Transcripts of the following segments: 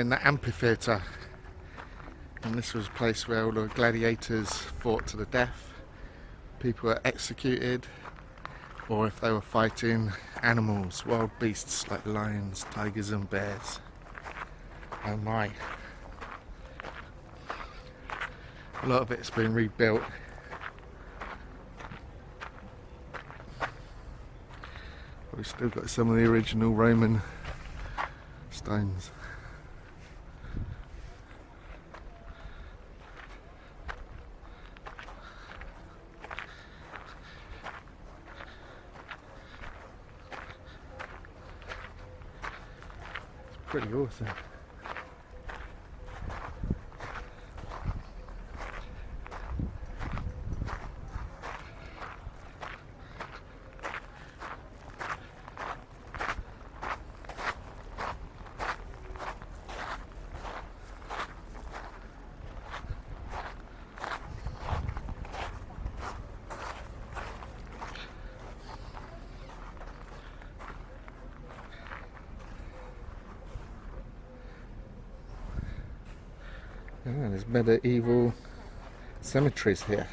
in the Amfiteatre, and this was a place where all the gladiators fought to the death. People were executed, or if they were fighting animals, wild beasts like lions, tigers and bears. Oh my. A lot of it's been rebuilt. But we've still got some of the original Roman stones. It's pretty awesome. Yeah, there's medieval cemeteries here.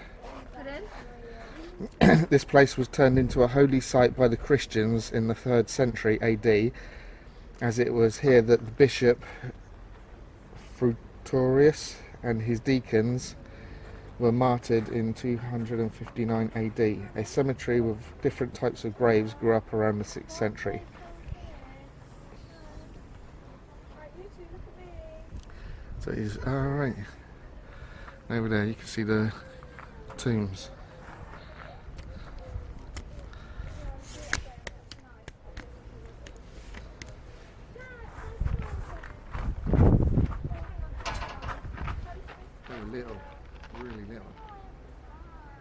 This place was turned into a holy site by the Christians in the 3rd century AD, as it was here that the bishop Frutorius and his deacons were martyred in 259 AD. A cemetery with different types of graves grew up around the 6th century. So he's alright. Over there you can see the tombs. They're little, really little.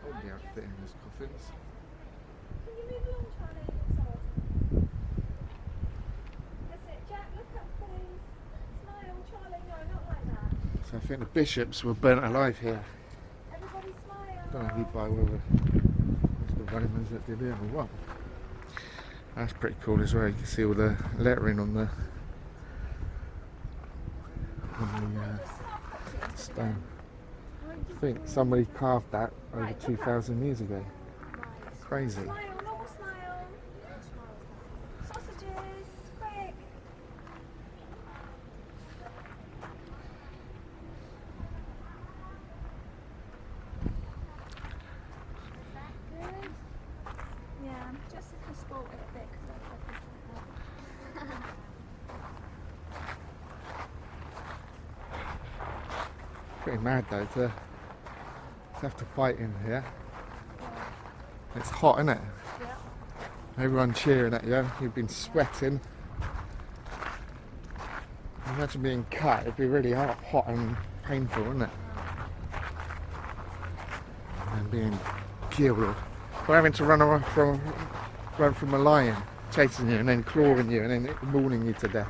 I'll be out there in those coffins. Can you move along, Charlie? That's it, Jack, look up please. Smile, Charlie, no, not like that. So I think the bishops were burnt alive here. Everybody smile. Don't know who by whether it's the Romans that did it or what. That's pretty cool as well. You can see all the lettering on the stone. I think somebody carved that over 2,000 years ago. Crazy. Smile, normal smile. Sausages, quick. Good. Yeah, Jessica spoilt it a bit because I tried to. Pretty mad though to have to fight in here. It's hot, isn't it? Yeah. Everyone cheering at you. You've been sweating. Imagine being cut. It'd be really hot and painful, wouldn't it? And being killed. Or having to run from a lion chasing you and then clawing you and then mauling you to death.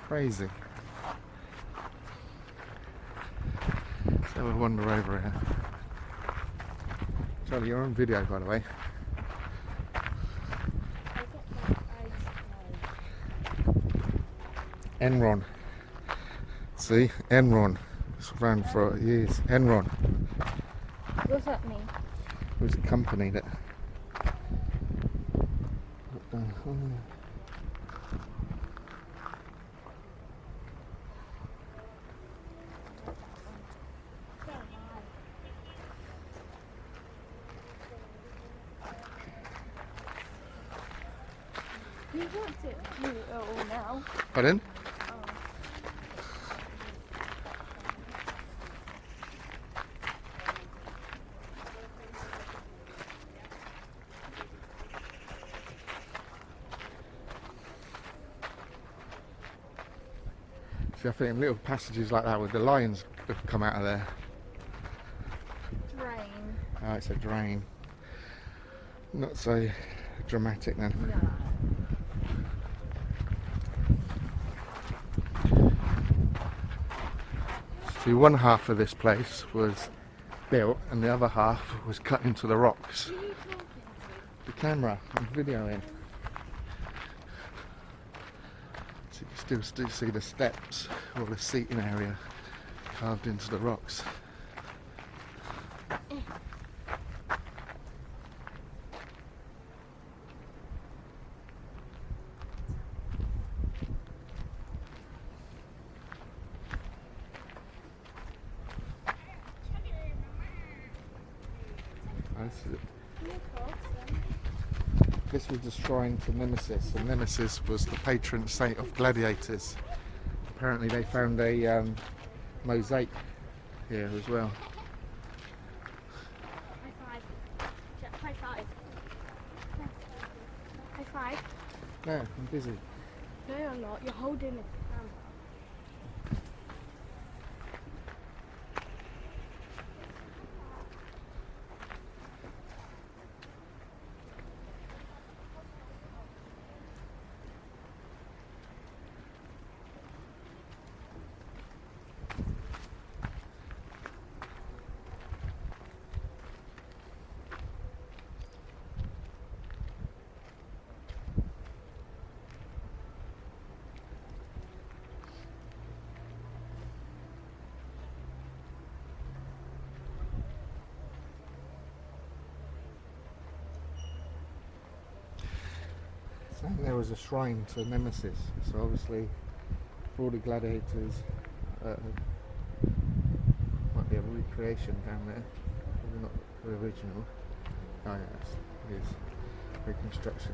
Crazy. Let's have a wander over here. Charlie, you're on video, by the way. Enron. See? Enron. It's around for years. Enron. What's that mean? It was a company that... You want it new all now. Pardon? See, I think in little passages like that where the lions have come out of there. Drain. Oh, it's a drain. Not so dramatic then. No. See, one half of this place was built and the other half was cut into the rocks. Who are you talking to? The camera, I'm videoing. So you can still do see the steps or the seating area carved into the rocks. This was the shrine to Nemesis, and Nemesis was the patron saint of gladiators. Apparently they found a mosaic here as well. High five. High five. High five. No, I'm busy. No, you're not. You're holding a camera. And there was a shrine to Nemesis, so obviously for all the gladiators, might be a recreation down there, probably not the original. Oh yes, it is reconstruction.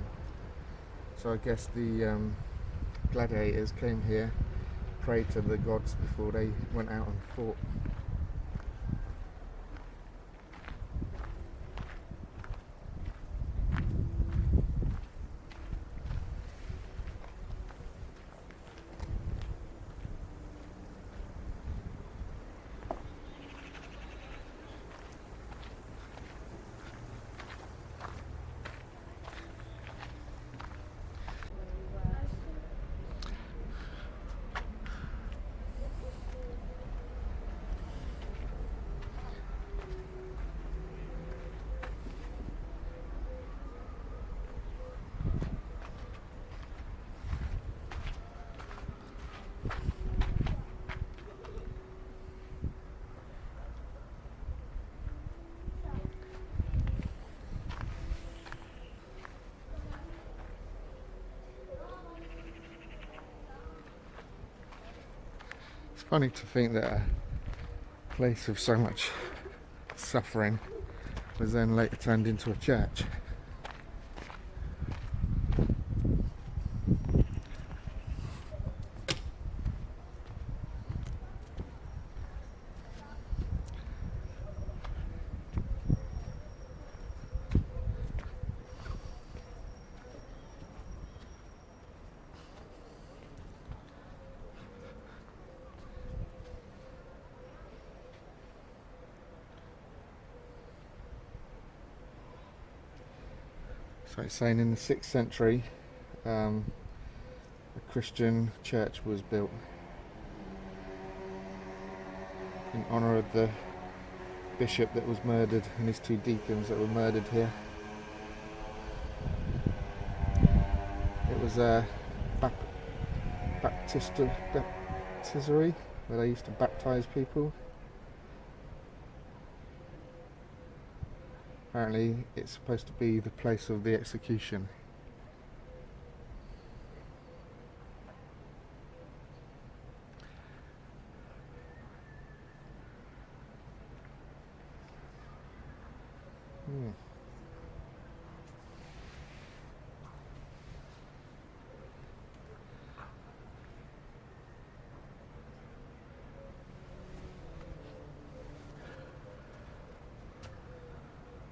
So I guess the gladiators came here, prayed to the gods before they went out and fought. It's funny to think that a place of so much suffering was then later turned into a church. So it's saying in the 6th century a Christian church was built in honour of the bishop that was murdered and his 2 deacons that were murdered here. It was a baptistery where they used to baptise people. Apparently it's supposed to be the place of the execution.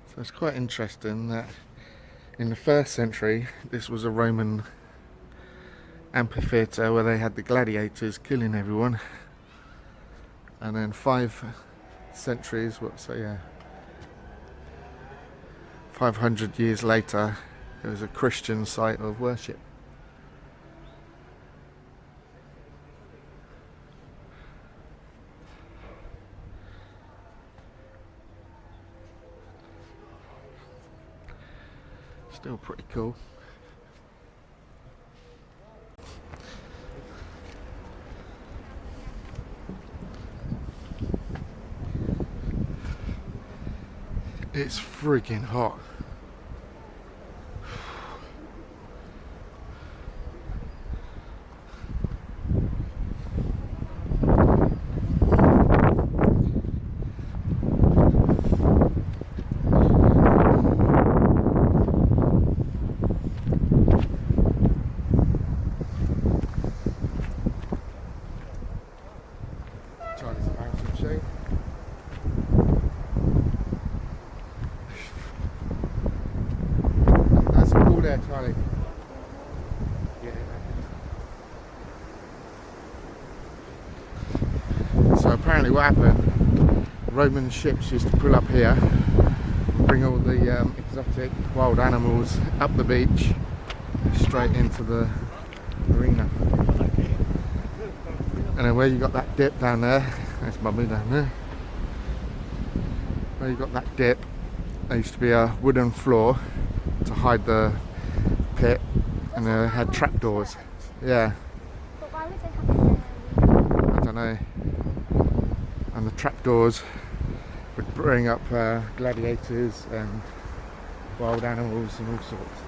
So it's quite interesting that in the 1st century this was a Roman amphitheatre where they had the gladiators killing everyone, and then 5 centuries, 500 years later it was a Christian site of worship. Still pretty cool. It's freaking hot. Charlie's mountain show. Nice and cool there, Charlie. Yeah. So apparently what happened, Roman ships used to pull up here, bring all the exotic wild animals up the beach, straight into the arena. And then where you got that dip down there, there's Mummy down there. Where you got that dip, there used to be a wooden floor to hide the pit, and they had trapdoors. Yeah. But why would they have it? I don't know. And the trapdoors would bring up gladiators and wild animals and all sorts.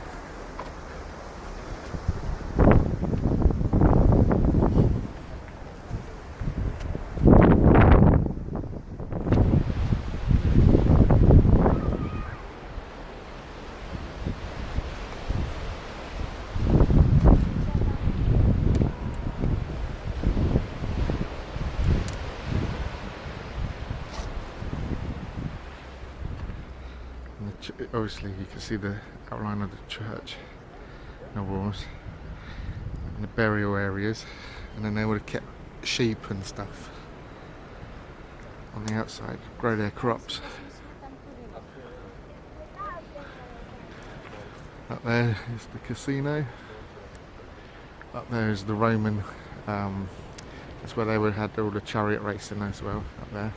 Obviously you can see the outline of the church and the walls and the burial areas, and then they would have kept sheep and stuff on the outside, grow their crops. Up there is the casino. Up there is the Roman, that's where they would have had all the chariot racing as well, up there.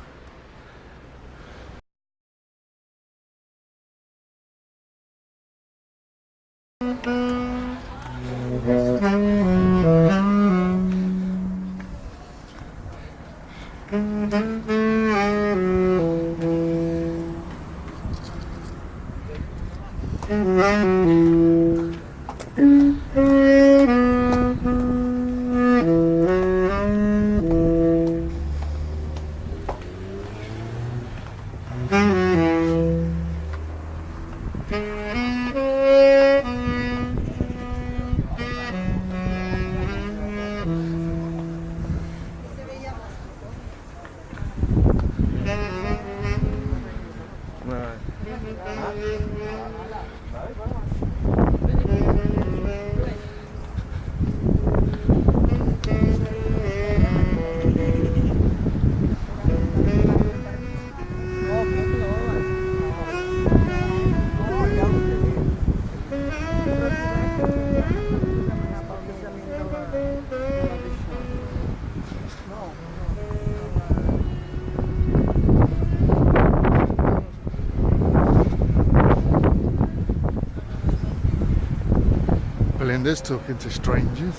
Belinda's talking to strangers.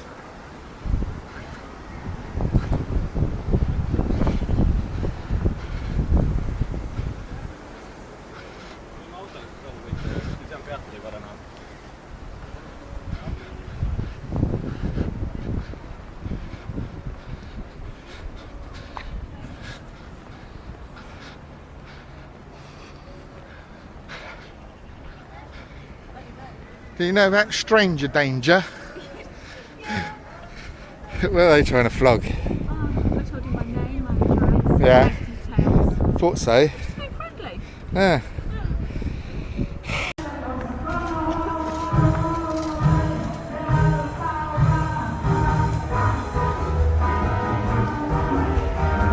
Do you know about stranger danger? Where are they trying to flog? I told you my name, my address, Yeah. details. Thought so. So friendly. Yeah.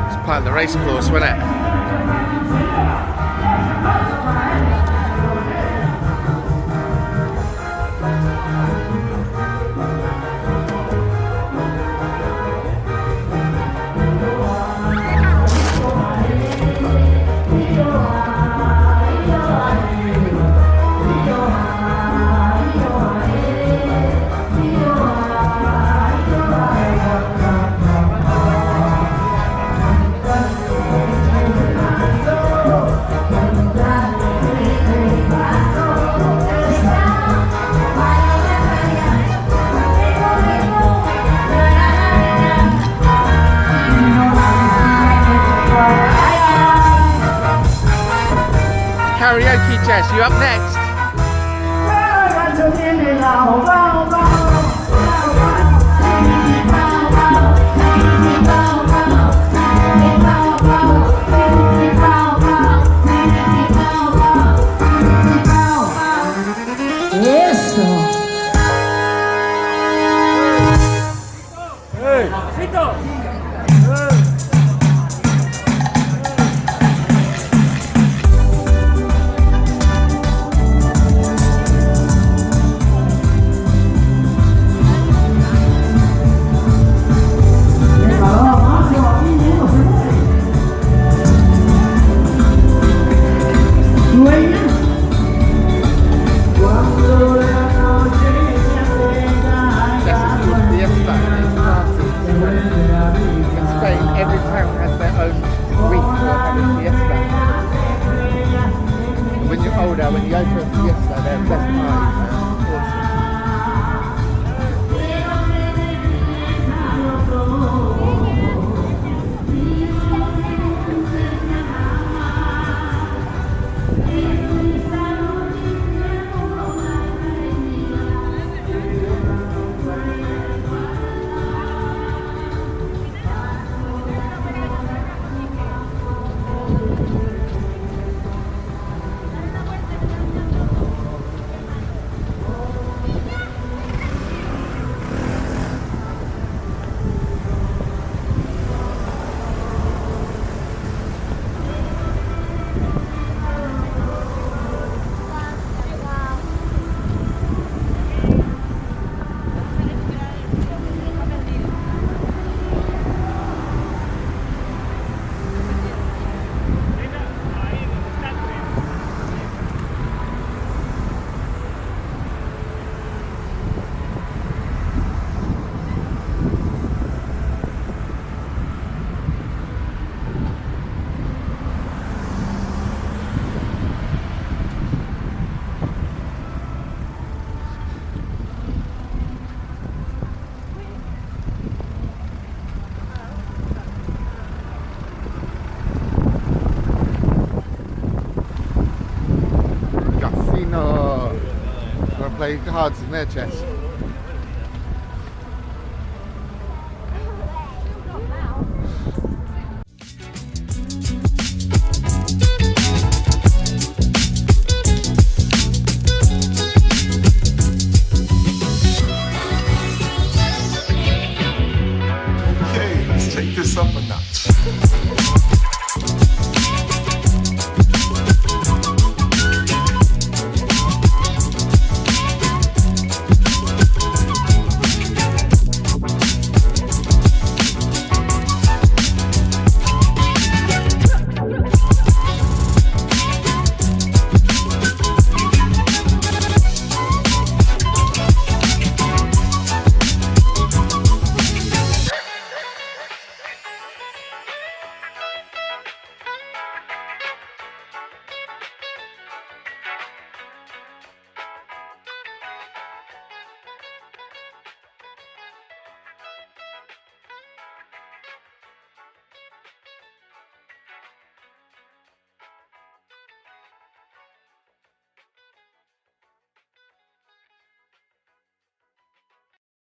It's part of the race course, wasn't it? Karaoke Jess, you up next? When you go to a fiesta, they're best parties. Play cards in their chest.